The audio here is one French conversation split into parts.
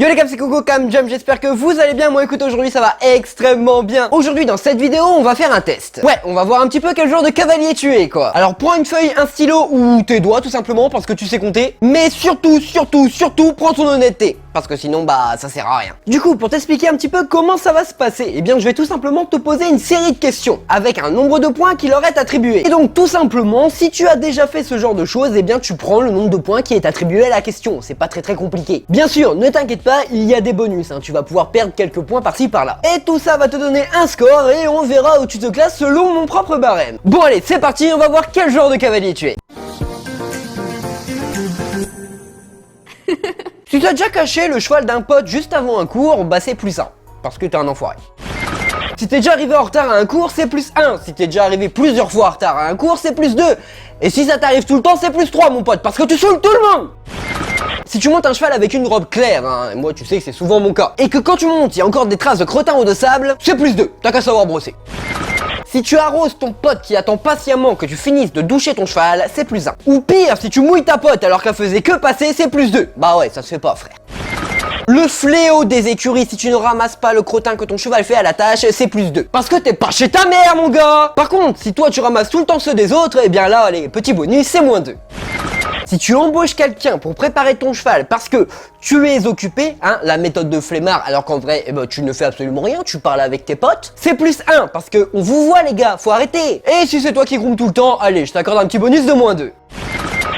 Yo les gars, c'est Coco Cam Jump, j'espère que vous allez bien. Moi écoute, aujourd'hui ça va extrêmement bien. Aujourd'hui dans cette vidéo on va faire un test. Ouais, on va voir un petit peu quel genre de cavalier tu es quoi. Alors prends une feuille, un stylo ou tes doigts tout simplement parce que tu sais compter. Mais surtout prends ton honnêteté. Parce que sinon bah ça sert à rien. Du coup pour t'expliquer un petit peu comment ça va se passer, eh bien je vais tout simplement te poser une série de questions avec un nombre de points qui leur est attribué. Et donc tout simplement si tu as déjà fait ce genre de choses, eh bien tu prends le nombre de points qui est attribué à la question. C'est pas très compliqué. Bien sûr, ne t'inquiète pas, il y a des bonus, hein. Tu vas pouvoir perdre quelques points par-ci par-là. Et tout ça va te donner un score et on verra où tu te classes selon mon propre barème. Bon allez, c'est parti, on va voir quel genre de cavalier tu es. Si tu as déjà caché le cheval d'un pote juste avant un cours, bah c'est plus 1, parce que t'es un enfoiré. Si t'es déjà arrivé en retard à un cours, c'est plus 1. Si t'es déjà arrivé plusieurs fois en retard à un cours, c'est plus 2. Et si ça t'arrive tout le temps, c'est plus 3 mon pote, parce que tu saoules tout le monde. Si tu montes un cheval avec une robe claire, hein, et moi tu sais que c'est souvent mon cas, et que quand tu montes, il y a encore des traces de crottin ou de sable, c'est plus 2, t'as qu'à savoir brosser. Si tu arroses ton pote qui attend patiemment que tu finisses de doucher ton cheval, c'est plus 1. Ou pire, si tu mouilles ta pote alors qu'elle faisait que passer, c'est plus 2. Bah ouais, ça se fait pas frère. Le fléau des écuries, si tu ne ramasses pas le crottin que ton cheval fait à la tâche, c'est plus 2. Parce que t'es pas chez ta mère mon gars. Par contre, si toi tu ramasses tout le temps ceux des autres, eh bien là, les petits bonus, c'est moins 2. Si tu embauches quelqu'un pour préparer ton cheval parce que tu es occupé, hein, la méthode de flemmard, alors qu'en vrai, eh ben, tu ne fais absolument rien, tu parles avec tes potes, c'est plus 1, parce que on vous voit les gars, faut arrêter. Et si c'est toi qui groumes tout le temps, allez, je t'accorde un petit bonus de moins 2.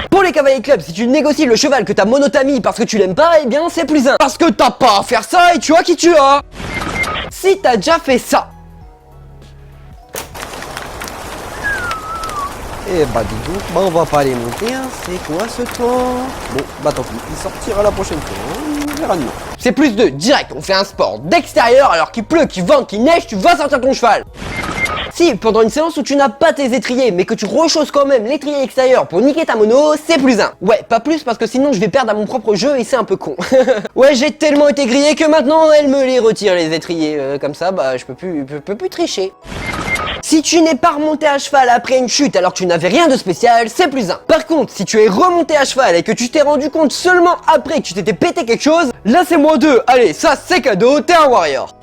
Pour les cavaliers club, si tu négocies le cheval que t'as monotamie parce que tu l'aimes pas, eh bien c'est plus 1. Parce que t'as pas à faire ça et tu vois qui tu as. Si t'as déjà fait ça. Et bah dis donc, bah on va pas aller monter, hein. C'est quoi ce temps? Bon, bah tant pis, il sortira la prochaine fois, hein. On verra demain. C'est plus 2, direct, on fait un sport d'extérieur alors qu'il pleut, qu'il vente, qu'il neige, tu vas sortir ton cheval. Si, pendant une séance où tu n'as pas tes étriers, mais que tu rechausses quand même l'étrier extérieur pour niquer ta mono, c'est plus 1. Ouais, pas plus parce que sinon je vais perdre à mon propre jeu et c'est un peu con. Ouais, j'ai tellement été grillé que maintenant elle me les retire les étriers. Comme ça, bah je peux plus tricher. Si tu n'es pas remonté à cheval après une chute alors que tu n'avais rien de spécial, c'est plus 1. Par contre, si tu es remonté à cheval et que tu t'es rendu compte seulement après que tu t'étais pété quelque chose, là c'est moins 2. Allez, ça c'est cadeau, t'es un warrior.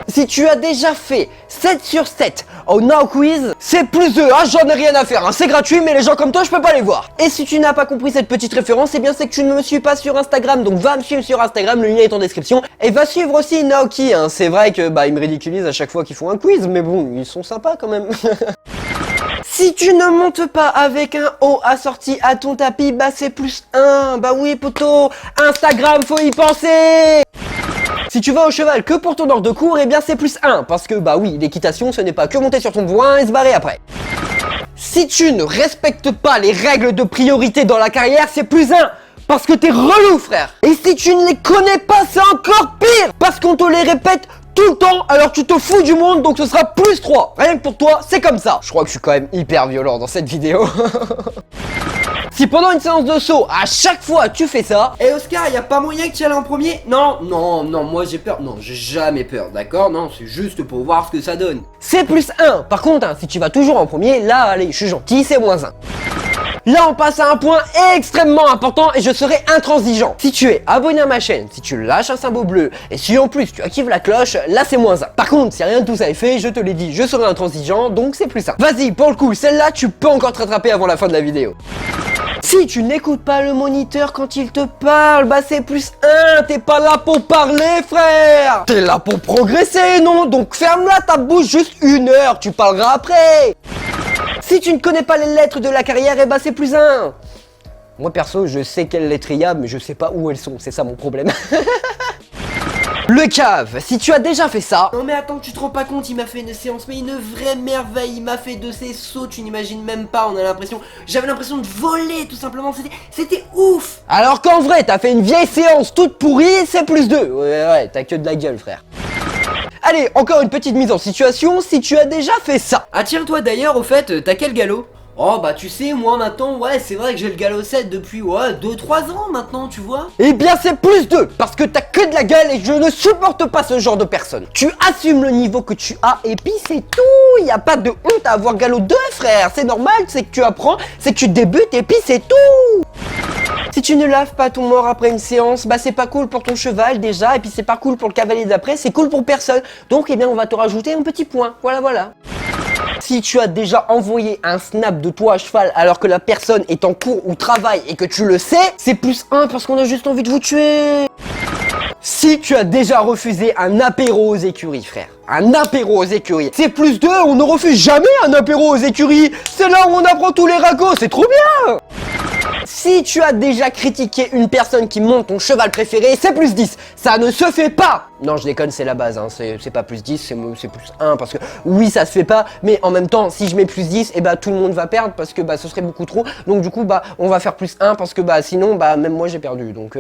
Si tu as déjà fait 7 sur 7 au Now Quiz, c'est plus 2. Ah, j'en ai rien à faire, hein. C'est gratuit, mais les gens comme toi, je peux pas les voir. Et si tu n'as pas compris cette petite référence, eh bien c'est que tu ne me suis pas sur Instagram, donc va me suivre sur Instagram, le lien est en description. Et va suivre aussi Naoki, hein. C'est vrai que bah ils me ridiculisent à chaque fois qu'ils font un quiz, mais bon, ils sont sympas quand même. Si tu ne montes pas avec un haut assorti à ton tapis, bah c'est plus 1. Bah oui poto, Instagram, faut y penser. Si tu vas au cheval que pour ton ordre de cours, eh bien c'est plus 1, parce que bah oui, l'équitation ce n'est pas que monter sur ton bourrin et se barrer après. Si tu ne respectes pas les règles de priorité dans la carrière, c'est plus 1, parce que t'es relou frère. Et si tu ne les connais pas, c'est encore pire, parce qu'on te les répète tout le temps, alors tu te fous du monde, donc ce sera plus 3. Rien que pour toi, c'est comme ça. Je crois que je suis quand même hyper violent dans cette vidéo. Si pendant une séance de saut, à chaque fois tu fais ça... Eh Oscar, y a pas moyen que tu ailles en premier? Non, moi j'ai peur. Non, j'ai jamais peur, d'accord? Non, c'est juste pour voir ce que ça donne. C'est plus 1. Par contre, hein, si tu vas toujours en premier, là, allez, je suis gentil, c'est moins 1. Là, on passe à un point extrêmement important et je serai intransigeant. Si tu es abonné à ma chaîne, si tu lâches un symbole bleu et si en plus tu actives la cloche, là c'est moins 1. Par contre, si rien de tout ça est fait, je te l'ai dit, je serai intransigeant, donc c'est plus 1. Vas-y, pour le coup, celle-là, tu peux encore te rattraper avant la fin de la vidéo. Si tu n'écoutes pas le moniteur quand il te parle, bah c'est plus 1, t'es pas là pour parler frère. T'es là pour progresser, non? Donc ferme-la ta bouche juste 1 heure, tu parleras après. Si tu ne connais pas les lettres de la carrière, eh bah c'est plus 1. Moi perso, je sais quelles lettres il y a, mais je sais pas où elles sont, c'est ça mon problème. Le cave, si tu as déjà fait ça... Non mais attends, tu te rends pas compte, il m'a fait une séance, mais une vraie merveille. Il m'a fait de ces sauts, tu n'imagines même pas, j'avais l'impression de voler tout simplement, c'était ouf. Alors qu'en vrai, t'as fait une vieille séance toute pourrie, c'est plus 2. Ouais, t'as que de la gueule frère. Allez, encore une petite mise en situation, si tu as déjà fait ça. Ah tiens, toi d'ailleurs, au fait, t'as quel galop? Oh bah tu sais, moi maintenant, ouais, c'est vrai que j'ai le galop 7 depuis, 2-3 ans maintenant, tu vois. Eh bien c'est plus 2, parce que t'as que de la gueule et je ne supporte pas ce genre de personne. Tu assumes le niveau que tu as et puis c'est tout. Il n'y a pas de honte à avoir galop 2 frère. C'est normal, c'est que tu apprends, c'est que tu débutes et puis c'est tout. Si tu ne laves pas ton mort après une séance, bah c'est pas cool pour ton cheval déjà, et puis c'est pas cool pour le cavalier d'après, c'est cool pour personne. Donc eh bien on va te rajouter un petit point, voilà. Si tu as déjà envoyé un snap de toi à cheval alors que la personne est en cours ou travaille et que tu le sais, c'est +1 parce qu'on a juste envie de vous tuer. Si tu as déjà refusé un apéro aux écuries, frère, un apéro aux écuries, c'est +2, on ne refuse jamais un apéro aux écuries. C'est là où on apprend tous les ragots, c'est trop bien. Si tu as déjà critiqué une personne qui monte ton cheval préféré, c'est +10. Ça ne se fait pas. Non, je déconne, c'est la base, hein. C'est pas +10, c'est +1 parce que oui, ça se fait pas, mais en même temps, si je mets +10, et bah tout le monde va perdre parce que bah ce serait beaucoup trop. Donc du coup, bah on va faire +1 parce que bah sinon, bah même moi j'ai perdu. Donc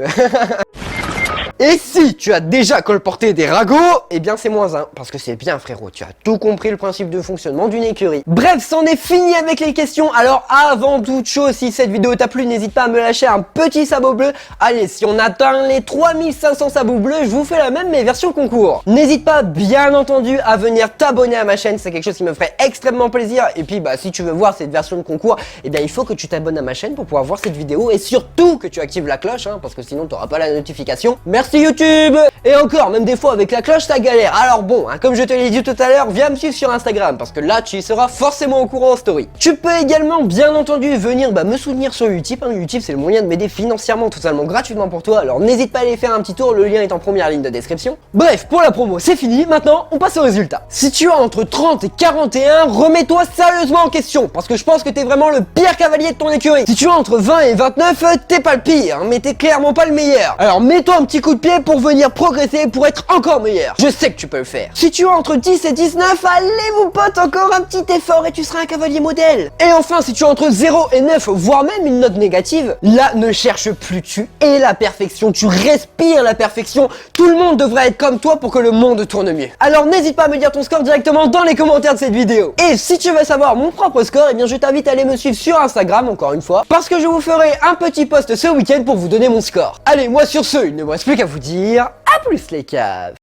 Et si tu as déjà colporté des ragots, eh bien c'est -1, parce que c'est bien frérot, tu as tout compris le principe de fonctionnement d'une écurie. Bref, c'en est fini avec les questions, alors avant toute chose, si cette vidéo t'a plu, n'hésite pas à me lâcher un petit sabot bleu. Allez, si on atteint les 3500 sabots bleus, je vous fais la même mais version concours. N'hésite pas bien entendu à venir t'abonner à ma chaîne, c'est quelque chose qui me ferait extrêmement plaisir. Et puis bah si tu veux voir cette version de concours, eh bien il faut que tu t'abonnes à ma chaîne pour pouvoir voir cette vidéo et surtout que tu actives la cloche, hein, parce que sinon tu n'auras pas la notification. Merci YouTube. Et encore, même des fois avec la cloche ça galère. Alors bon, hein, comme je te l'ai dit tout à l'heure, viens me suivre sur Instagram parce que là tu y seras forcément au courant en story. Tu peux également bien entendu venir me soutenir sur Utip, hein. Utip c'est le moyen de m'aider financièrement totalement gratuitement pour toi, alors n'hésite pas à aller faire un petit tour, le lien est en première ligne de description. Bref, pour la promo c'est fini, maintenant on passe au résultat. Si tu as entre 30 et 41, remets-toi sérieusement en question parce que je pense que t'es vraiment le pire cavalier de ton écurie. Si tu as entre 20 et 29, t'es pas le pire, hein, mais t'es clairement pas le meilleur. Alors mets-toi un petit coup de pied pour venir progresser, pour être encore meilleur. Je sais que tu peux le faire. Si tu as entre 10 et 19, allez mon pote, encore un petit effort et tu seras un cavalier modèle. Et enfin, si tu as entre 0 et 9, voire même une note négative, là ne cherche plus, tu es la perfection, tu respires la perfection. Tout le monde devrait être comme toi pour que le monde tourne mieux. Alors n'hésite pas à me dire ton score directement dans les commentaires de cette vidéo. Et si tu veux savoir mon propre score, eh bien je t'invite à aller me suivre sur Instagram, encore une fois, parce que je vous ferai un petit post ce week-end pour vous donner mon score. Allez, moi sur ce, il ne me reste plus qu'à vous dire à plus les caves.